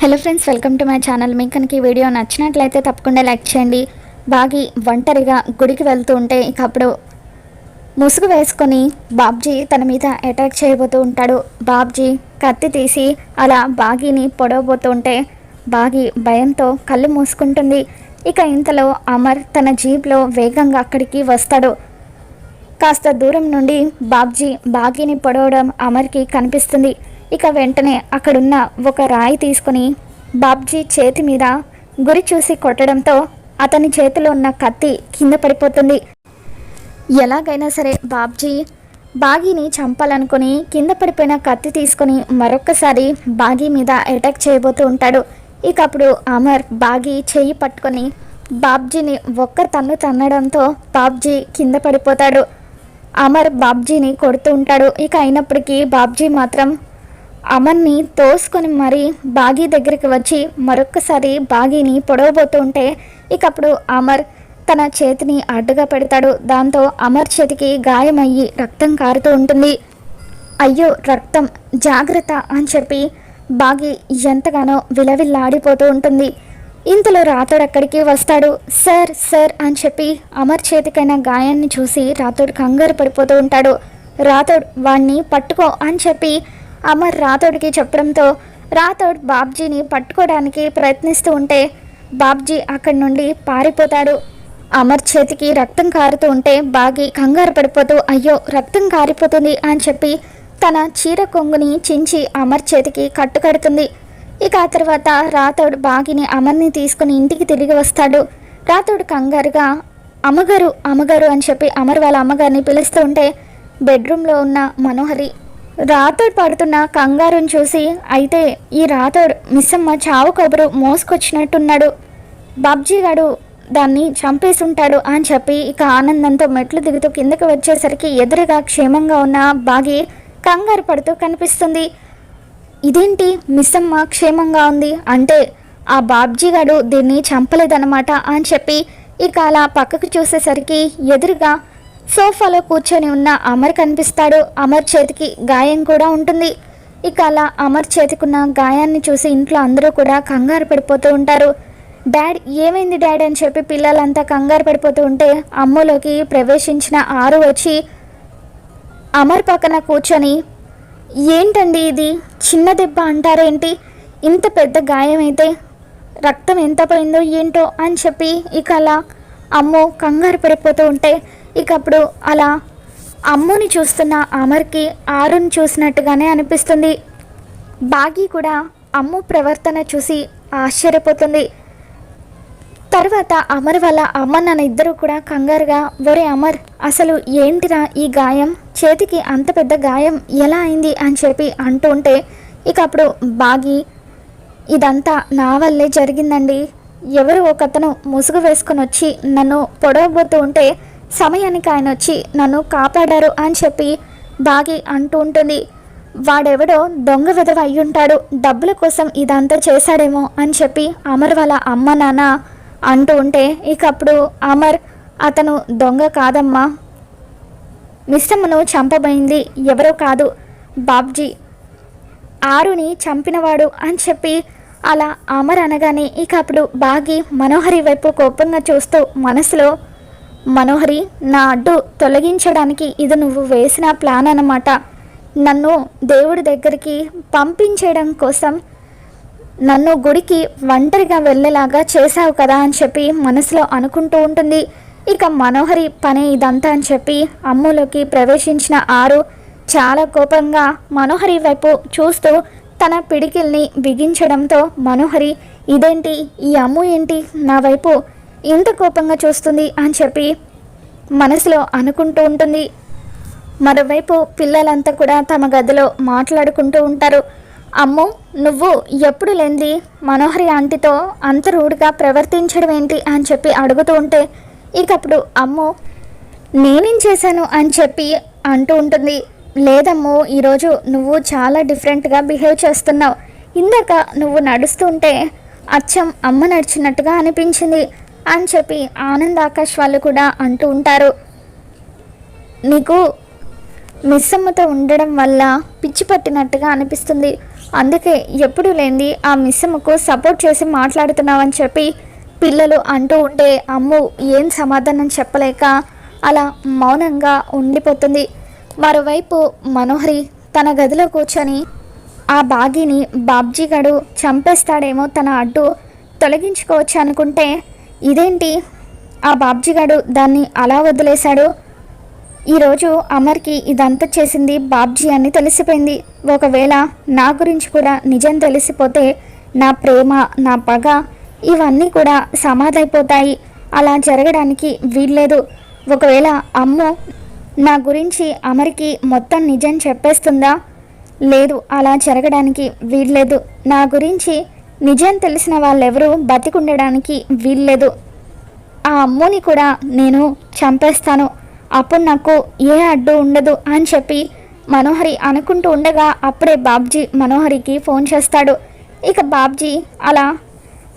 Hello friends, welcome to my channel. మీకు కనుక ఈ వీడియో నచ్చినట్లయితే తప్పకుండా లైక్ చేయండి. బాగి ఒంటరిగా గుడికి వెళ్తూ ఉంటే ఇక అప్పుడు ముసుగు వేసుకొని బాబ్జీ తన మీద అటాక్ చేయబోతూ ఉంటాడు. బాబ్జీ కత్తి తీసి అలా బాగీని పొడవబోతూ ఉంటే బాగి భయంతో కళ్ళు మూసుకుంటుంది. ఇక ఇంతలో అమర్ తన జీప్లో వేగంగా అక్కడికి వస్తాడు. కాస్త దూరం నుండి బాగీని పొడవడం అమర్కి కనిపిస్తుంది. ఇక వెంటనే అక్కడున్న ఒక రాయి తీసుకుని బాబ్జీ చేతి మీద గురి చూసి కొట్టడంతో అతని చేతిలో ఉన్న కత్తి కింద పడిపోతుంది. ఎలాగైనా సరే బాగీని చంపాలనుకుని కింద పడిపోయిన కత్తి తీసుకుని మరొక్కసారి బాగీ మీద అటాక్ చేయబోతూ ఉంటాడు. ఇక అప్పుడు అమర్ బాగీ చెయ్యి పట్టుకొని బాబ్జీని ఒక్క తన్ను తన్నడంతో బాబ్జీ కింద పడిపోతాడు. అమర్ బాబ్జీని కొడుతూ ఉంటాడు. ఇక అయినప్పటికీ బాబ్జీ మాత్రం అమర్ని తోసుకొని మరీ బాగీ దగ్గరికి వచ్చి మరొక్కసారి బాగీని పొడవబోతూ ఉంటే ఇక అప్పుడు అమర్ తన చేతిని అడ్డుగా పెడతాడు. దాంతో అమర్ చేతికి గాయమయ్యి రక్తం కారుతూ ఉంటుంది. అయ్యో రక్తం, జాగ్రత్త అని చెప్పి బాగీ ఎంతగానో విలవిల్లాడిపోతూ ఉంటుంది. ఇంతలో రాథోడ్ అక్కడికి వస్తాడు. సార్ సార్ అని చెప్పి అమర్ చేతికైన గాయాన్ని చూసి రాథోడ్ కంగారు పడిపోతూ ఉంటాడు. రాథోడ్ వాణ్ణి పట్టుకో అని చెప్పి అమర్ రాథోడ్కి చెప్పడంతో రాథోడ్ బాబ్జీని పట్టుకోవడానికి ప్రయత్నిస్తూ ఉంటే బాబ్జీ అక్కడి నుండి పారిపోతాడు. అమర్ చేతికి రక్తం కారుతూ ఉంటే బాగి కంగారు పడిపోతూ అయ్యో రక్తం కారిపోతుంది అని చెప్పి తన చీర కొంగుని చించి అమర్ చేతికి కట్టుకడుతుంది. ఇక ఆ తర్వాత రాథోడ్ బాగిని అమర్ని తీసుకుని ఇంటికి తిరిగి వస్తాడు. రాథోడ్ కంగారుగా అమ్మగారు అమ్మగారు అని చెప్పి అమర్ వాళ్ళ అమ్మగారిని పిలుస్తూ ఉంటే బెడ్రూమ్లో ఉన్న మనోహరి రాథోడ్ పడుతున్న కంగారుని చూసి అయితే ఈ రాథోడ్ మిస్సమ్మ చావు కబురు మోసుకొచ్చినట్టున్నాడు, బాబ్జీ గాడు దాన్ని చంపేస్తుంటాడు అని చెప్పి ఇక ఆనందంతో మెట్లు దిగుతూ కిందకి వచ్చేసరికి ఎదురుగా క్షేమంగా ఉన్న బాగి కంగారు పడుతూ కనిపిస్తుంది. ఇదేంటి మిస్సమ్మ క్షేమంగా ఉంది అంటే ఆ బాబ్జీ గాడు దీన్ని చంపలేదన్నమాట అని చెప్పి ఇక అలా పక్కకు చూసేసరికి ఎదురుగా సోఫాలో కూర్చొని ఉన్న అమర్ కనిపిస్తాడు. అమర్ చేతికి గాయం కూడా ఉంటుంది. ఇక అలా అమర్ చేతికున్న గాయాన్ని చూసి ఇంట్లో అందరూ కూడా కంగారు పడిపోతూ ఉంటారు. డాడ్ ఏమైంది డాడ్ అని చెప్పి పిల్లలంతా కంగారు పడిపోతూ ఉంటే అమ్మలోకి ప్రవేశించిన ఆరు వచ్చి అమర్ పక్కన కూర్చొని ఏంటండి ఇది చిన్న దెబ్బ అంటారేంటి, ఇంత పెద్ద గాయం అయితే రక్తం ఎంత పోయిందో ఏంటో అని చెప్పి ఇక అలా అమ్మో కంగారు పడిపోతూ ఉంటే ఇక అప్పుడు అలా అమ్ముని చూస్తున్న అమర్కి ఆరుని చూసినట్టుగానే అనిపిస్తుంది. బాగి కూడా అమ్ము ప్రవర్తన చూసి ఆశ్చర్యపోతుంది. తర్వాత అమర్ వాళ్ళ అమ్మ నాన్న ఇద్దరు కూడా కంగారుగా ఒరే అమర్ అసలు ఏంటిరా ఈ గాయం, చేతికి అంత పెద్ద గాయం ఎలా అయింది అని చెప్పి అంటూ ఉంటే ఇక అప్పుడు బాగి ఇదంతా నా వల్లే జరిగిందండి, ఎవరు ఒకతను ముసుగు వేసుకొని వచ్చి నన్ను పొడవబోతూ ఉంటే సమయానికి ఆయన వచ్చి నన్ను కాపాడారు అని చెప్పి బాగి అంటూ ఉంటుంది. వాడెవడో దొంగ విధవ అయ్యుంటాడు, డబ్బుల కోసం ఇదంతా చేశాడేమో అని చెప్పి అమర్ వాళ్ళ అమ్మ నాన్న అంటూ ఉంటే ఇక అప్పుడు అమర్ అతను దొంగ కాదమ్మా, మిస్సమ్మను చంపబోయింది ఎవరో కాదు బాబ్జీ, ఆరుని చంపినవాడు అని చెప్పి అలా అమర్ అనగానే ఇక అప్పుడు బాగి మనోహరి వైపు కోపంగా చూస్తూ మనసులో మనోహరి నా అడ్డు తొలగించడానికి ఇది నువ్వు వేసిన ప్లాన్ అన్నమాట, నన్ను దేవుడి దగ్గరికి పంపించేయడం కోసం నన్ను గుడికి ఒంటరిగా వెళ్ళేలాగా చేశావు కదా అని చెప్పి మనసులో అనుకుంటూ ఉంటుంది. ఇక మనోహరి పని ఇదంతా అని చెప్పి అమ్ములోకి ప్రవేశించిన ఆరు చాలా కోపంగా మనోహరి వైపు చూస్తూ తన పిడికిల్ని బిగించడంతో మనోహరి ఇదేంటి ఈ అమ్ము ఏంటి నా వైపు ఇంత కోపంగా చూస్తుంది అని చెప్పి మనసులో అనుకుంటూ ఉంటుంది. మరోవైపు పిల్లలంతా కూడా తమ గదిలో మాట్లాడుకుంటూ ఉంటారు. అమ్ము నువ్వు ఎప్పుడు లేంది మనోహరి ఆంటీతో అంత రూడ్గా ప్రవర్తించడం ఏంటి అని చెప్పి అడుగుతూ ఉంటే ఇక అప్పుడు అమ్ము నేనేం చేశాను అని చెప్పి అంటూ ఉంటుంది. లేదమ్ము ఈరోజు నువ్వు చాలా డిఫరెంట్గా బిహేవ్ చేస్తున్నావు, ఇందాక నువ్వు నడుస్తుంటే అచ్చం అమ్మ నడిచినట్టుగా అనిపించింది అని చెప్పి ఆనంద్ ఆకాష్ వాళ్ళు కూడా అంటూ ఉంటారు. నీకు మిస్సమ్మతో ఉండడం వల్ల పిచ్చి పట్టినట్టుగా అనిపిస్తుంది. అందుకే ఎప్పుడు లేనిది ఆ మిస్సమ్మకు సపోర్ట్ చేసి మాట్లాడుతున్నావని చెప్పి పిల్లలు అంటూ ఉంటే అమ్ము ఏం సమాధానం చెప్పలేక అలా మౌనంగా ఉండిపోతుంది. మరోవైపు మనోహరి తన గదిలో కూర్చొని ఆ బాగీని బాబ్జీ గడు చంపేస్తాడేమో తన అడ్డు తొలగించుకోవచ్చు అనుకుంటే ఇదేంటి ఆ బాబ్జీ గడు దాన్ని అలా వదిలేశాడు. ఈరోజు అమర్కి ఇదంతా చేసింది బాబ్జీ అని తెలిసిపోయింది. ఒకవేళ నా గురించి కూడా నిజం తెలిసిపోతే నా ప్రేమ నా పగ ఇవన్నీ కూడా సమాధైపోతాయి. అలా జరగడానికి వీల్లేదు. ఒకవేళ అమ్ము నా గురించి అమర్కి మొత్తం నిజం చెప్పేస్తుందా? లేదు, అలా జరగడానికి వీల్లేదు. నా గురించి నిజం తెలిసిన వాళ్ళెవరూ బతికుండడానికి వీల్లేదు. ఆ అమ్ముని కూడా నేను చంపేస్తాను. అప్పుడు నాకు ఏ అడ్డు ఉండదు అని చెప్పి మనోహరి అనుకుంటూ ఉండగా అప్పుడే బాబ్జీ మనోహరికి ఫోన్ చేస్తాడు. ఇక బాబ్జీ అలా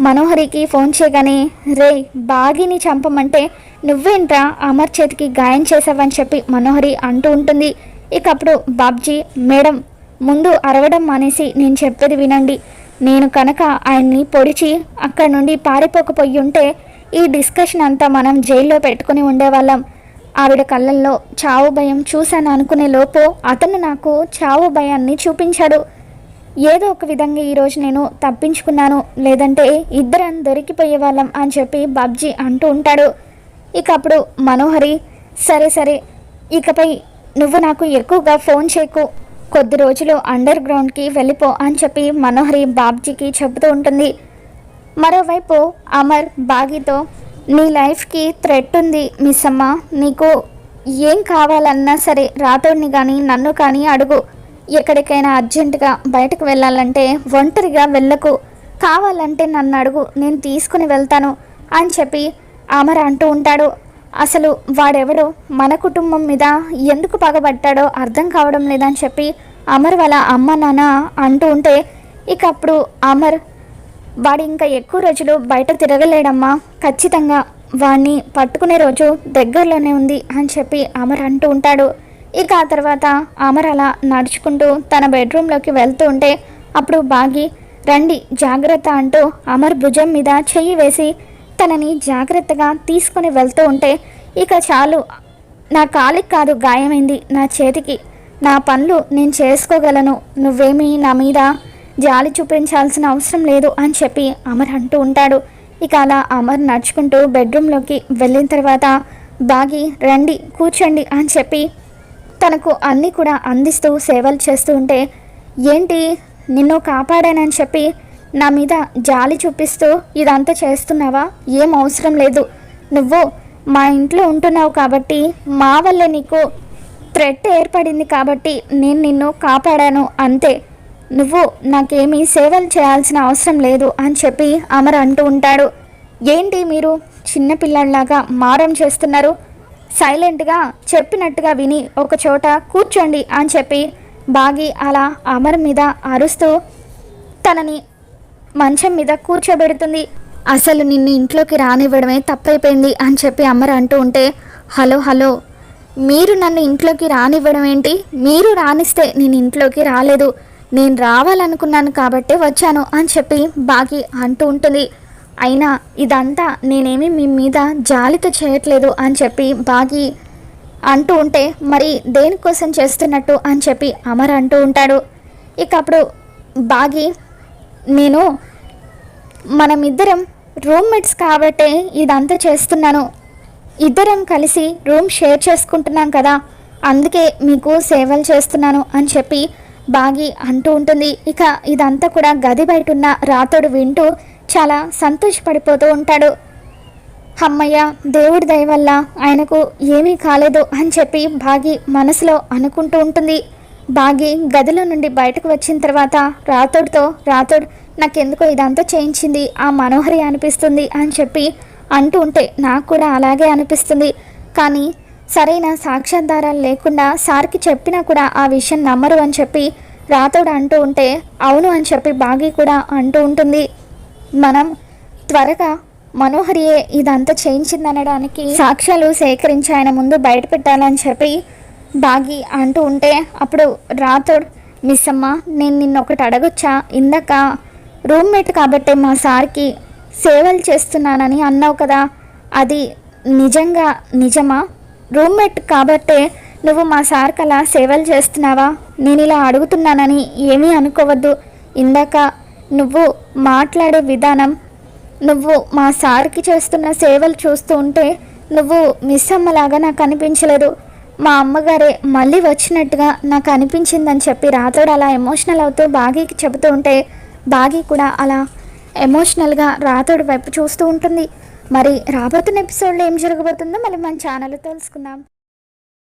మనోహరికి ఫోన్ చేయగానే, రే బాగీని చంపమంటే నువ్వేంట్రా అమర్ చేతికి గాయం చేసావని చెప్పి మనోహరి అంటూ ఉంటుంది. ఇక అప్పుడు బాబ్జీ, మేడం ముందు అరవడం మానేసి నేను చెప్పేది వినండి. నేను కనుక ఆయన్ని పొడిచి అక్కడి నుండి పారిపోకపోయి ఉంటే ఈ డిస్కషన్ అంతా మనం జైల్లో పెట్టుకుని ఉండేవాళ్ళం. ఆవిడ కళ్ళల్లో చావు భయం చూశాను అనుకునే లోపు అతను నాకు చావు భయాన్ని చూపించాడు. ఏదో ఒక విధంగా ఈరోజు నేను తప్పించుకున్నాను, లేదంటే ఇద్దరం దొరికిపోయే వాళ్ళం అని చెప్పి బాబ్జీ అంటూ ఉంటాడు. ఇక అప్పుడు మనోహరి, సరే ఇకపై నువ్వు నాకు ఎక్కువగా ఫోన్ చేయకు, కొద్ది రోజులు అండర్ గ్రౌండ్కి వెళ్ళిపో అని చెప్పి మనోహరి బాబ్జీకి చెబుతూ ఉంటుంది. మరోవైపు అమర్ బాగీతో, నీ లైఫ్కి థ్రెట్ ఉంది మిస్ అమ్మ, నీకు ఏం కావాలన్నా సరే రాతోడిని కానీ నన్ను కానీ అడుగు. ఎక్కడికైనా అర్జెంటుగా బయటకు వెళ్ళాలంటే ఒంటరిగా వెళ్ళకు, కావాలంటే నన్ను అడుగు, నేను తీసుకుని వెళ్తాను అని చెప్పి అమర్ అంటూ ఉంటాడు. అసలు వాడెవడో మన కుటుంబం మీద ఎందుకు పగబట్టాడో అర్థం కావడం లేదని చెప్పి అమర్ వాళ్ళ అమ్మ నాన్న అంటూ ఉంటే ఇక అప్పుడు అమర్, వాడు ఇంకా ఎక్కువ రోజులు బయట తిరగలేడమ్మా, ఖచ్చితంగా వాడిని పట్టుకునే రోజు దగ్గరలోనే ఉంది అని చెప్పి అమర్ అంటూ ఉంటాడు. ఇక ఆ తర్వాత అమర్ అలా నడుచుకుంటూ తన బెడ్రూమ్లోకి వెళ్తూ ఉంటే అప్పుడు బాగి, రండి జాగ్రత్త అంటూ అమర్ భుజం మీద చెయ్యి వేసి తనని జాగ్రత్తగా తీసుకొని వెళ్తూ ఉంటే, ఇక చాలు, నా కాలికి కాదు గాయమైంది, నా చేతికి, నా పనులు నేను చేసుకోగలను, నువ్వేమీ నా మీద జాలి చూపించాల్సిన అవసరం లేదు అని చెప్పి అమర్ అంటూ ఉంటాడు. ఇక అలా అమర్ నడుచుకుంటూ బెడ్రూమ్లోకి వెళ్ళిన తర్వాత బాగి, రండి కూర్చోండి అని చెప్పి తనకు అన్నీ కూడా అందిస్తూ సేవలు చేస్తూ ఉంటే, ఏంటి నిన్ను కాపాడానని చెప్పి నా మీద జాలి చూపిస్తూ ఇదంతా చేస్తున్నావా? ఏం అవసరం లేదు, నువ్వు మా ఇంట్లో ఉంటున్నావు కాబట్టి, మా వల్లే నీకు థ్రెట్ ఏర్పడింది కాబట్టి నేను నిన్ను కాపాడాను అంతే, నువ్వు నాకేమీ సేవలు చేయాల్సిన అవసరం లేదు అని చెప్పి అమర్ అంటూ ఉంటాడు. ఏంటి మీరు చిన్నపిల్లల్లాగా మారం చేస్తున్నారు? సైలెంట్గా చెప్పినట్టుగా విని ఒక చోట కూర్చోండి అని చెప్పి బాగి అలా అమర్ మీద అరుస్తూ తనని మంచం మీద కూర్చోబెడుతుంది. అసలు నిన్ను ఇంట్లోకి రానివ్వడమే తప్పైపోయింది అని చెప్పి అమర్ అంటూ ఉంటే, హలో మీరు నన్ను ఇంట్లోకి రానివ్వడం ఏంటి? మీరు రానిస్తే నేను ఇంట్లోకి రాలేదు, నేను రావాలనుకున్నాను కాబట్టే వచ్చాను అని చెప్పి బాగి అంటూ ఉంటుంది. అయినా ఇదంతా నేనేమి మీ మీద జాలితో చేయట్లేదు అని చెప్పి బాగి అంటూ ఉంటే, మరి దేనికోసం చేస్తున్నట్టు అని చెప్పి అమర్ అంటూ ఉంటాడు. ఇక అప్పుడు బాగి, నేను మనమిద్దరం రూమ్మేట్స్ కాబట్టే ఇదంతా చేస్తున్నాను, ఇద్దరం కలిసి రూమ్ షేర్ చేసుకుంటున్నాం కదా, అందుకే మీకు సేవలు చేస్తున్నాను అని చెప్పి బాగి అంటూ ఉంటుంది. ఇక ఇదంతా కూడా గది బయట ఉన్న రాతోడు వింటూ చాలా సంతోషపడిపోతూ ఉంటాడు. అమ్మయ్య, దేవుడి దయ వల్ల ఆయనకు ఏమీ కాలేదు అని చెప్పి బాగి మనసులో అనుకుంటూ ఉంటుంది. బాగి గదిలో నుండి బయటకు వచ్చిన తర్వాత రాతోడు నాకెందుకో ఇదంతా చేయించింది ఆ మనోహరి అనిపిస్తుంది అని చెప్పి అంటూ ఉంటే, నాకు కూడా అలాగే అనిపిస్తుంది, కానీ సరైన సాక్ష్యాధారాలు లేకుండా సార్కి చెప్పినా కూడా ఆ విషయం నమ్మరు అని చెప్పి రాతోడు అంటూ ఉంటే, అవును అని చెప్పి బాగి కూడా అంటూ ఉంటుంది. మనం త్వరగా మనోహరియే ఇదంతా చేయించిందనడానికి సాక్ష్యాలు సేకరించి ఆయన ముందు బయట పెట్టాలని చెప్పి బాగి అంటూ ఉంటే అప్పుడు రాథోడ్, మిస్ అమ్మ నేను నిన్నొకటి అడగొచ్చా? ఇందాక రూమ్మేట్ కాబట్టి మా సార్కి సేవలు చేస్తున్నానని అన్నావు కదా, అది నిజంగా నిజమా? రూమ్మేట్ కాబట్టే నువ్వు మా సార్కి అలా సేవలు చేస్తున్నావా? నేను ఇలా అడుగుతున్నానని ఏమీ అనుకోవద్దు. ఇందాక నువ్వు మాట్లాడే విధానం, నువ్వు మా సార్కి చేస్తున్న సేవలు చూస్తూ ఉంటే నువ్వు మిస్ అమ్మలాగా నాకు అనిపించలేదు. మా అమ్మగారే మళ్ళీ వచ్చినట్టుగా నాకు అనిపించిందని చెప్పి రాథోడ్ అలా ఎమోషనల్ అవుతూ బాగీకి చెబుతూ ఉంటే బాగీ కూడా అలా ఎమోషనల్గా రాథోడ్ వైపు చూస్తూ ఉంటుంది. మరి రాబోతున్న ఎపిసోడ్లో ఏం జరగబోతుందో మళ్ళీ మన ఛానల్లో తెలుసుకుందాం.